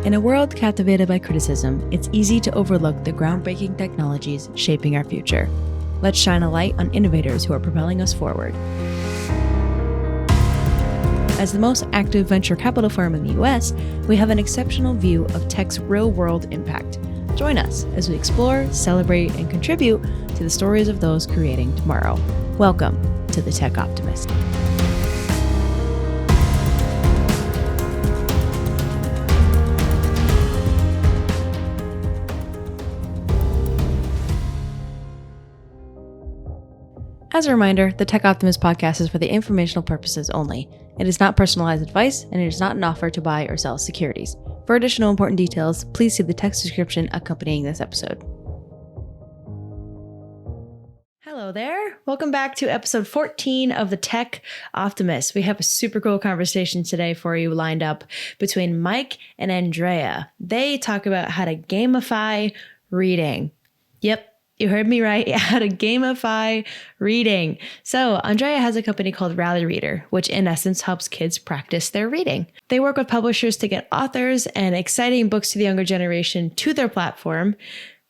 In a world captivated by criticism, it's easy to overlook the groundbreaking technologies shaping our future. Let's shine a light on innovators who are propelling us forward. As the most active venture capital firm in the US, we have an exceptional view of tech's real-world impact. Join us as we explore, celebrate, and contribute to the stories of those creating tomorrow. Welcome to the Tech Optimist. As a reminder, the Tech Optimist podcast is for the informational purposes only. It is not personalized advice, and it is not an offer to buy or sell securities. For additional important details, please see the text description accompanying this episode. Hello there. Welcome back to episode 14 of the Tech Optimist. We have a super cool conversation today for you lined up between Mike and Andrea. They talk about how to gamify reading. Yep. You heard me right. How to gamify reading. So Andrea has a company called Rally Reader, which in essence helps kids practice their reading. They work with publishers to get authors and exciting books to the younger generation to their platform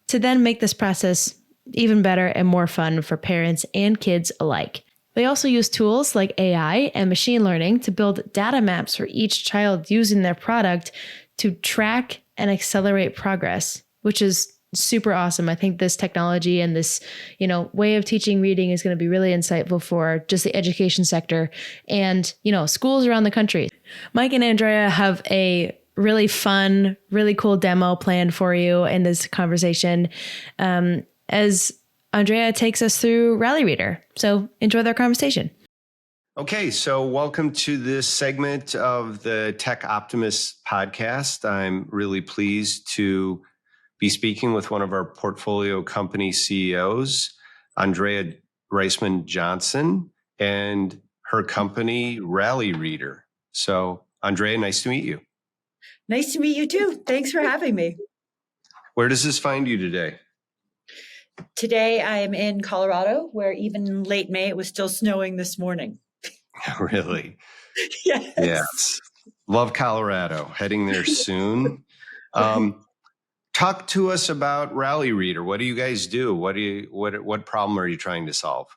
to then make this process even better and more fun for parents and kids alike. They also use tools like AI and machine learning to build data maps for each child using their product to track and accelerate progress, which is super awesome. I think this technology and this, way of teaching reading is going to be really insightful for just the education sector and, schools around the country. Mike and Andrea have a really fun, really cool demo planned for you in this conversation as Andrea takes us through Rally Reader. So enjoy their conversation. Okay, so welcome to this segment of the Tech Optimist podcast. I'm really pleased to be speaking with one of our portfolio company CEOs, Andrea Reisman Johnson, and her company, Rally Reader. So, Andrea, nice to meet you. Nice to meet you too. Thanks for having me. Where does this find you today? Today, I am in Colorado, where even late May, it was still snowing this morning. Really? Yes. Love Colorado. Heading there soon. Talk to us about Rally Reader. What do you guys do? What problem are you trying to solve?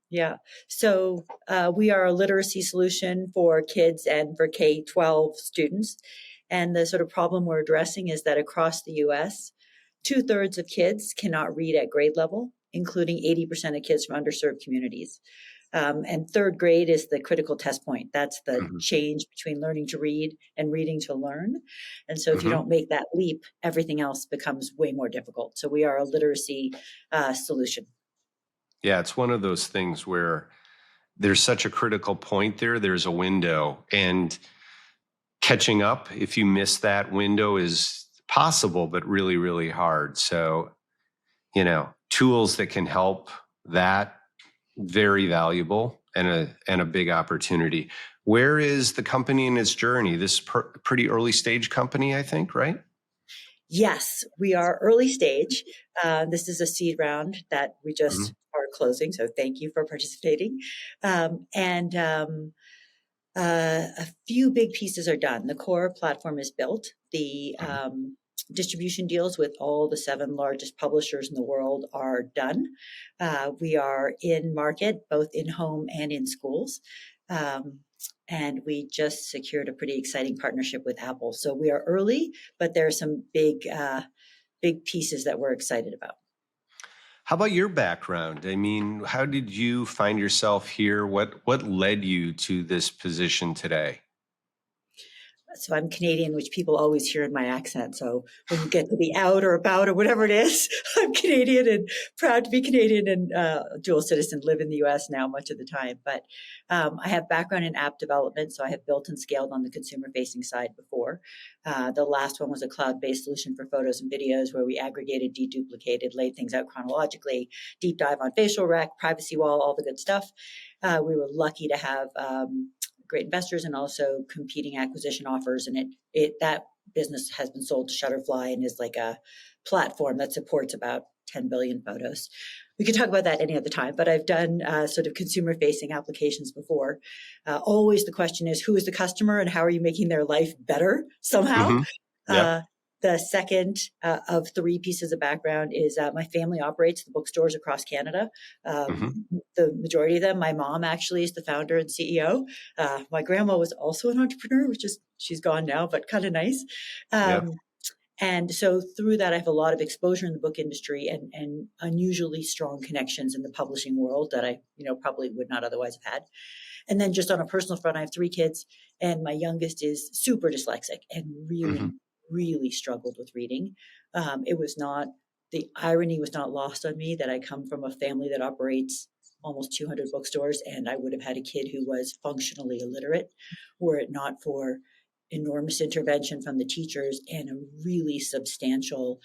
Yeah. So we are a literacy solution for kids and for K-12 students. And the sort of problem we're addressing is that across the U.S., 2/3 of kids cannot read at grade level, including 80% of kids from underserved communities. And third grade is the critical test point. That's the change between learning to read and reading to learn. And so if you don't make that leap, everything else becomes way more difficult. So we are a literacy solution. Yeah, it's one of those things where there's such a critical point there. There's a window, and catching up, if you miss that window, is possible, but really, really hard. So, tools that can help that, very valuable and a big opportunity. Where is the company in its journey? This pretty early stage company, I think, right? Yes, we are early stage. This is a seed round that we just are closing. So thank you for participating. A few big pieces are done. The core platform is built. The distribution deals with all the 7 largest publishers in the world are done. We are in market, both in home and in schools. And we just secured a pretty exciting partnership with Apple. So we are early, but there are some big pieces that we're excited about. How about your background? I mean, how did you find yourself here? What led you to this position today? So I'm Canadian, which people always hear in my accent. So when you get to be out or about or whatever it is, I'm Canadian and proud to be Canadian and dual citizen, live in the US now much of the time. But I have background in app development. So I have built and scaled on the consumer facing side before. The last one was a cloud-based solution for photos and videos where we aggregated, deduplicated, laid things out chronologically, deep dive on facial rec, privacy wall, all the good stuff. We were lucky to have great investors and also competing acquisition offers. And that business has been sold to Shutterfly and is like a platform that supports about 10 billion photos. We could talk about that any other time, but I've done sort of consumer-facing applications before. Always the question is, who is the customer and how are you making their life better somehow? Yeah. The second of three pieces of background is my family operates the bookstores across Canada. Hmm. The majority of them, my mom actually is the founder and CEO. My grandma was also an entrepreneur, she's gone now, but kind of nice. Yeah. And so through that, I have a lot of exposure in the book industry and unusually strong connections in the publishing world that I, probably would not otherwise have had. And then just on a personal front, I have three kids, and my youngest is super dyslexic and Hmm. really, really struggled with reading. The irony was not lost on me that I come from a family that operates almost 200 bookstores, and I would have had a kid who was functionally illiterate were it not for enormous intervention from the teachers and a really substantial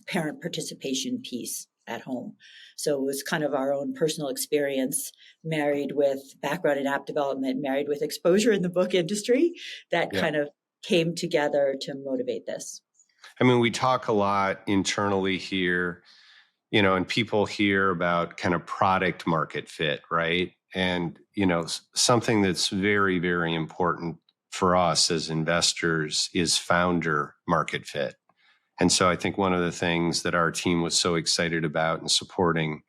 parent participation piece at home. So it was kind of our own personal experience, married with background in app development, married with exposure in the book industry, that Yeah. kind of came together to motivate this. I mean, we talk a lot internally here, and people hear about kind of product market fit, right? And, something that's very, very important for us as investors is founder market fit. And so I think one of the things that our team was so excited about in supporting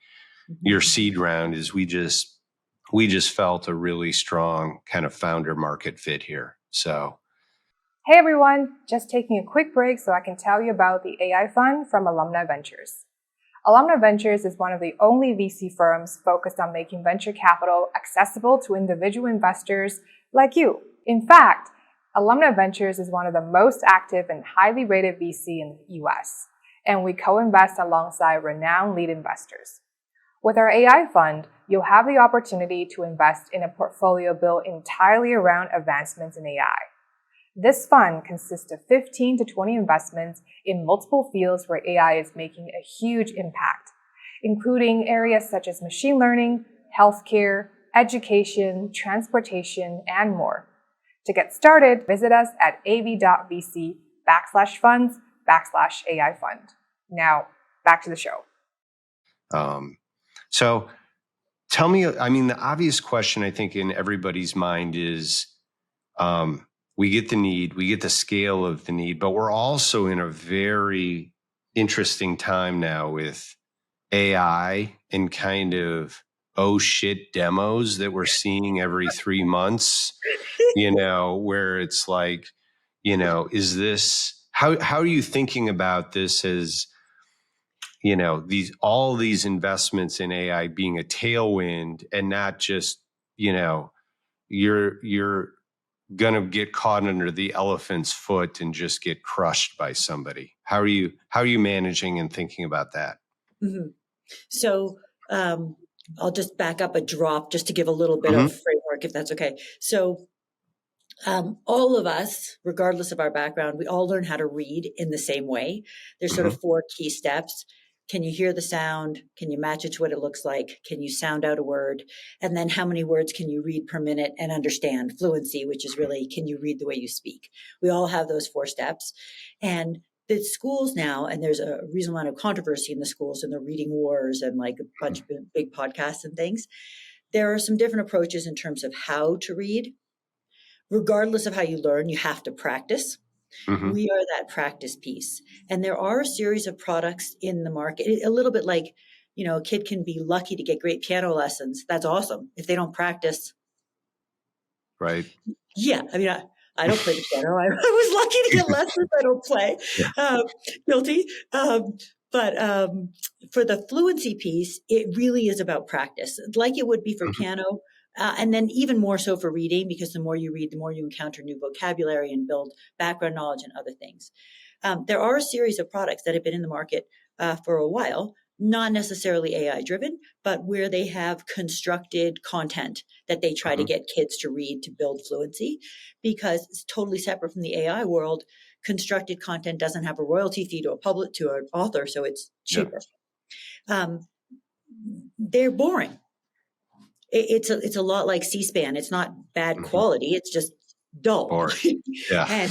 your seed round is we just felt a really strong kind of founder market fit here. So, Hey everyone, just taking a quick break so I can tell you about the AI Fund from Alumni Ventures. Alumni Ventures is one of the only VC firms focused on making venture capital accessible to individual investors like you. In fact, Alumni Ventures is one of the most active and highly rated VC in the US, and we co-invest alongside renowned lead investors. With our AI fund, you'll have the opportunity to invest in a portfolio built entirely around advancements in AI. This fund consists of 15 to 20 investments in multiple fields where AI is making a huge impact, including areas such as machine learning, healthcare, education, transportation, and more. To get started, visit us at av.vc/funds/AI fund. Now, back to the show. So tell me, I mean, the obvious question I think in everybody's mind is, we get the need, we get the scale of the need, but we're also in a very interesting time now with AI and kind of, oh shit, demos that we're seeing every 3 months, where it's like, is this, how are you thinking about this as, all these investments in AI being a tailwind and not just, you're going to get caught under the elephant's foot and just get crushed by somebody. How are you managing and thinking about that? Mm-hmm. So I'll just back up a drop just to give a little bit of framework, if that's okay. So all of us, regardless of our background, we all learn how to read in the same way. There's sort of four key steps. Can you hear the sound? Can you match it to what it looks like? Can you sound out a word? And then how many words can you read per minute and understand? Fluency, which is really, can you read the way you speak? We all have those four steps. And the schools now, and there's a reasonable amount of controversy in the schools and the reading wars and like a bunch of big podcasts and things. There are some different approaches in terms of how to read. Regardless of how you learn, you have to practice. We are that practice piece. And there are a series of products in the market, a little bit like, a kid can be lucky to get great piano lessons. That's awesome. If they don't practice. Right. Yeah. I mean, I don't play the piano. I was lucky to get lessons. I don't play. Guilty. But for the fluency piece, it really is about practice, like it would be for piano. And then even more so for reading, because the more you read, the more you encounter new vocabulary and build background knowledge and other things. There are a series of products that have been in the market for a while, not necessarily AI driven, but where they have constructed content that they try to get kids to read to build fluency, because it's totally separate from the AI world. Constructed content doesn't have a royalty fee to an author, so it's cheaper. They're boring. It's a lot like C-SPAN. It's not bad quality. It's just dull. Yeah. And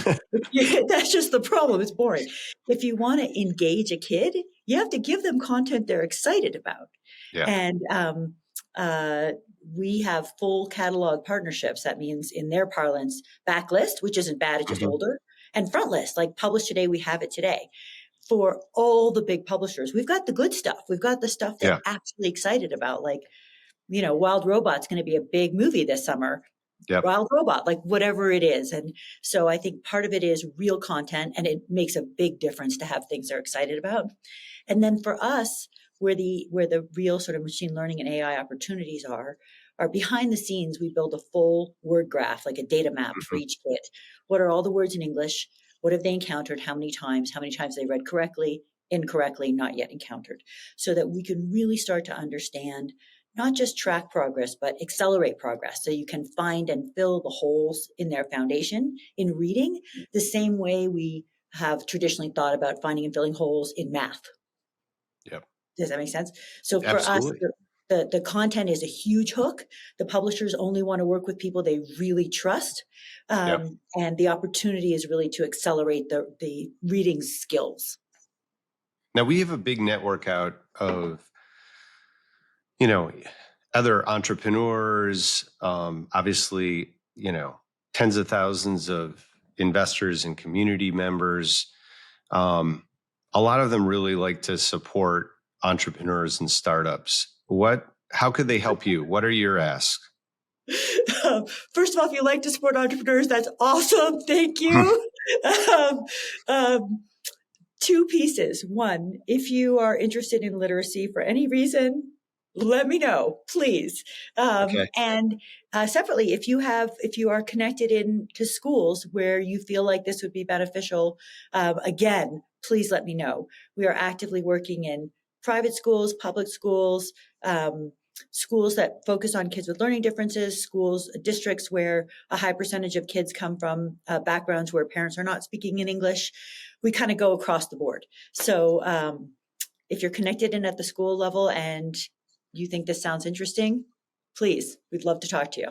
that's just the problem. It's boring. If you want to engage a kid, you have to give them content they're excited about. Yeah. And we have full catalog partnerships. That means in their parlance, backlist, which isn't bad. It's just older. and front list, like publish today, we have it today. For all the big publishers, we've got the good stuff. We've got the stuff they're actually excited about, like, Wild Robot's going to be a big movie this summer. Yep. Wild Robot, like whatever it is. And so I think part of it is real content, and it makes a big difference to have things they're excited about. And then for us, where the real sort of machine learning and AI opportunities are behind the scenes. We build a full word graph, like a data map for each kid. What are all the words in English? What have they encountered? How many times they read correctly, incorrectly, not yet encountered, so that we can really start to understand, not just track progress, but accelerate progress. So you can find and fill the holes in their foundation in reading, the same way we have traditionally thought about finding and filling holes in math. Yep. Does that make sense? So for Absolutely. us, the content is a huge hook. The publishers only want to work with people they really trust. And the opportunity is really to accelerate the reading skills. Now, we have a big network out of, other entrepreneurs, obviously, tens of thousands of investors and community members. A lot of them really like to support entrepreneurs and startups. How could they help you? What are your asks? First of all, if you like to support entrepreneurs, that's awesome. Thank you. Two pieces. One, if you are interested in literacy for any reason, let me know, please. Okay. And separately, if you are connected into schools where you feel like this would be beneficial, again, please let me know. We are actively working in private schools, public schools, schools that focus on kids with learning differences, districts where a high percentage of kids come from backgrounds where parents are not speaking in English. We kind of go across the board. So if you're connected in at the school level and you think this sounds interesting, please, we'd love to talk to you.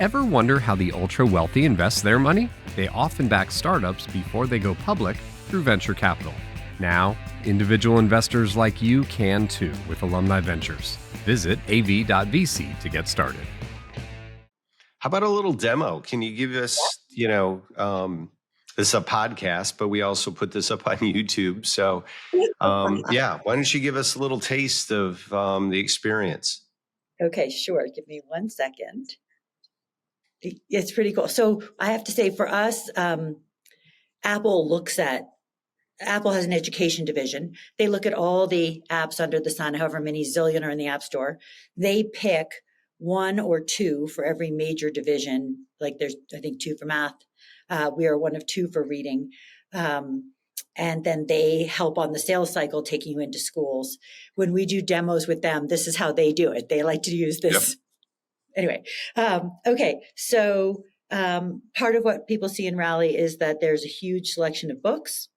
Ever wonder how the ultra-wealthy invest their money? They often back startups before they go public through venture capital. Now, individual investors like you can too with Alumni Ventures. Visit av.vc to get started. How about a little demo? Can you give us, this is a podcast, but we also put this up on YouTube. So, why don't you give us a little taste of the experience? Okay, sure. Give me 1 second. It's pretty cool. So I have to say, for us, Apple has an education division. They look at all the apps under the sun, however many zillion are in the App Store. They pick 1 or 2 for every major division. Like there's, I think, 2 for math. We are 1 of 2 for reading. And then they help on the sales cycle, taking you into schools. When we do demos with them, this is how they do it. They like to use this. Yep. Anyway, okay. So part of what people see in Rally is that there's a huge selection of books.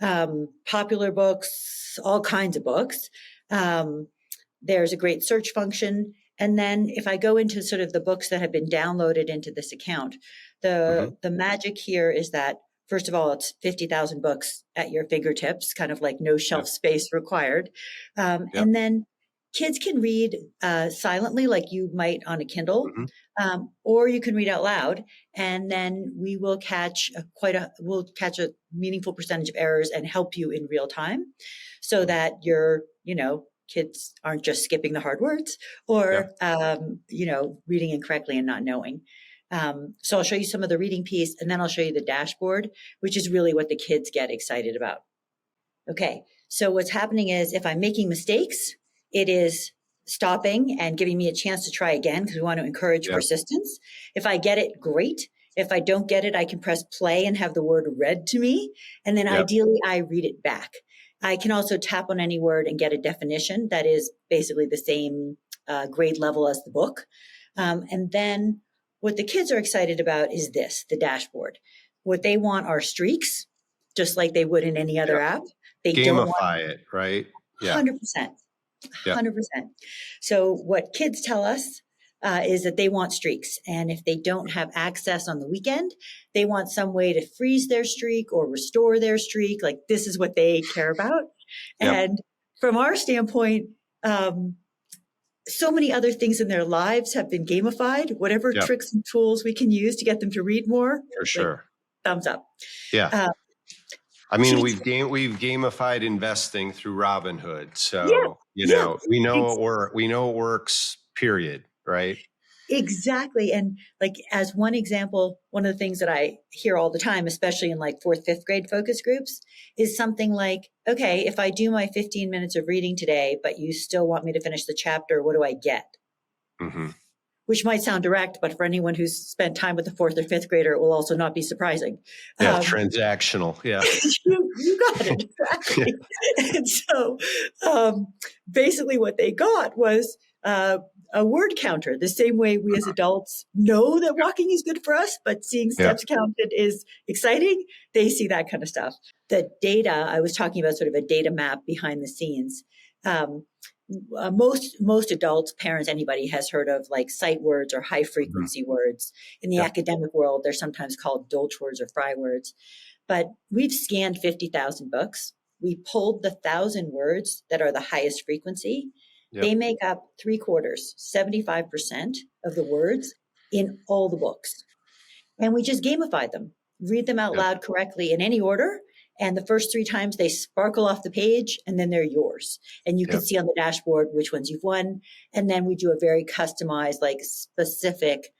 Popular books, all kinds of books. There's a great search function. And then if I go into sort of the books that have been downloaded into this account, the magic here is that, first of all, it's 50,000 books at your fingertips, kind of like no shelf space required. And then kids can read silently, like you might on a Kindle, or you can read out loud, and then we will catch a meaningful percentage of errors and help you in real time, so that your kids aren't just skipping the hard words or reading incorrectly and not knowing. So I'll show you some of the reading piece, and then I'll show you the dashboard, which is really what the kids get excited about. Okay, so what's happening is if I'm making mistakes, it is stopping and giving me a chance to try again, because we want to encourage persistence. If I get it, great. If I don't get it, I can press play and have the word read to me. And then ideally, I read it back. I can also tap on any word and get a definition that is basically the same grade level as the book. And then what the kids are excited about is the dashboard. What they want are streaks, just like they would in any other app. They gamify it, right? Yeah. 100%. 100%. So what kids tell us is that they want streaks. And if they don't have access on the weekend, they want some way to freeze their streak or restore their streak. Like, this is what they care about. And from our standpoint, so many other things in their lives have been gamified, whatever tricks and tools we can use to get them to read more. For sure. thumbs up. Yeah. I mean, Teach- we've gamified investing through Robinhood. Yeah, So, yeah. we know it works, period. Right. Exactly. And like as one example, one of the things that I hear all the time, especially in like 4th, 5th grade focus groups, is something like, okay, if I do my 15 minutes of reading today, but you still want me to finish the chapter, what do I get? Mm-hmm. Which might sound direct, but for anyone who's spent time with a 4th or 5th grader, it will also not be surprising. Yeah, transactional. Yeah. You got it. Exactly. And so basically what they got was a word counter, the same way we as adults know that walking is good for us, but seeing steps counted is exciting. They see that kind of stuff. The data, I was talking about sort of a data map behind the scenes. Most adults, parents, anybody has heard of like sight words or high frequency words. In the academic world, they're sometimes called dolch words or fry words. But we've scanned 50,000 books. We pulled the 1,000 words that are the highest frequency. They make up 3/4, 75% of the words in all the books. And we just gamified them, read them out loud correctly in any order. And the first 3 times they sparkle off the page and then they're yours. And you can see on the dashboard which ones you've won. And then we do a very customized, like specific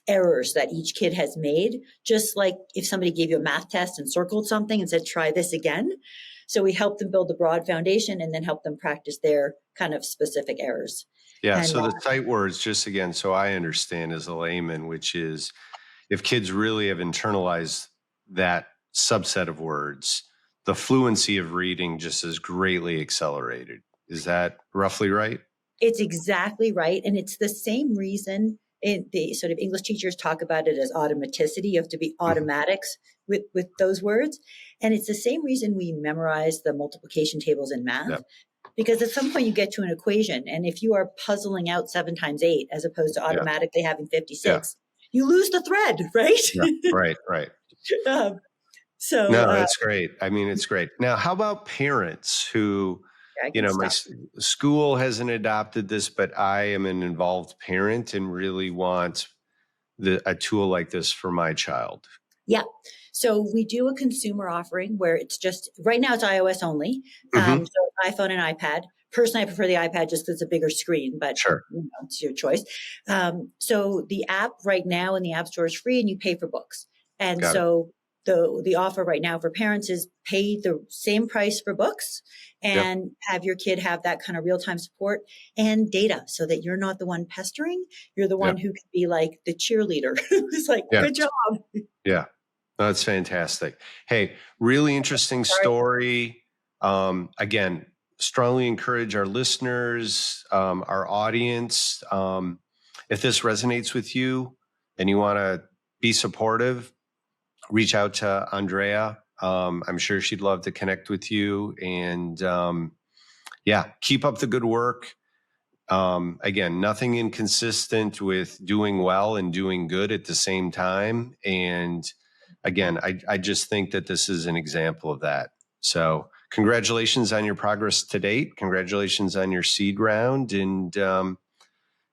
errors that each kid has made, just like if somebody gave you a math test and circled something and said, try this again. So we help them build the broad foundation and then help them practice their kind of specific errors. Yeah. And, so the sight words, just again, so I understand as a layman, which is if kids really have internalized that subset of words, the fluency of reading just is greatly accelerated. Is that roughly right? It's exactly right. And it's the same reason the sort of English teachers talk about it as automaticity. You have to be automatics with those words. And it's the same reason we memorize the multiplication tables in math. Because at some point you get to an equation. And if you are puzzling out 7 times 8, as opposed to automatically having 56, you lose the thread, right? Right. So it's great. I mean, it's great. Now, how about parents who, my school hasn't adopted this, but I am an involved parent and really want a tool like this for my child? Yeah. So we do a consumer offering where it's just, right now it's iOS only. So iPhone and iPad. Personally, I prefer the iPad just because it's a bigger screen, but it's your choice. So the app right now in the App Store is free and you pay for books. And the offer right now for parents is pay the same price for books and have your kid have that kind of real-time support and data so that you're not the one pestering. You're the one who can be like the cheerleader who's like, good job. Yeah. That's fantastic. Hey, really interesting story. Again, strongly encourage our listeners, our audience. If this resonates with you and you want to be supportive, reach out to Andrea. I'm sure she'd love to connect with you. And keep up the good work. Again, nothing inconsistent with doing well and doing good at the same time. And again, I just think that this is an example of that. So congratulations on your progress to date. Congratulations on your seed round, and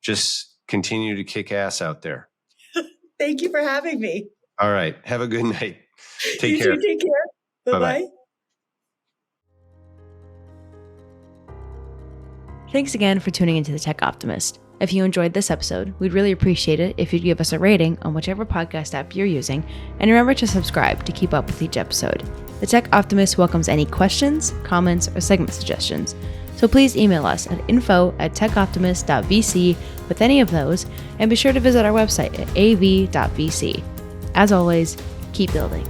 just continue to kick ass out there. Thank you for having me. All right. Have a good night. Take You care. too, take care. Bye-bye. Thanks again for tuning into the Tech Optimist. If you enjoyed this episode, we'd really appreciate it if you'd give us a rating on whichever podcast app you're using, and remember to subscribe to keep up with each episode. The Tech Optimist welcomes any questions, comments, or segment suggestions, so please email us at info@techoptimist.vc with any of those, and be sure to visit our website at av.vc. As always, keep building.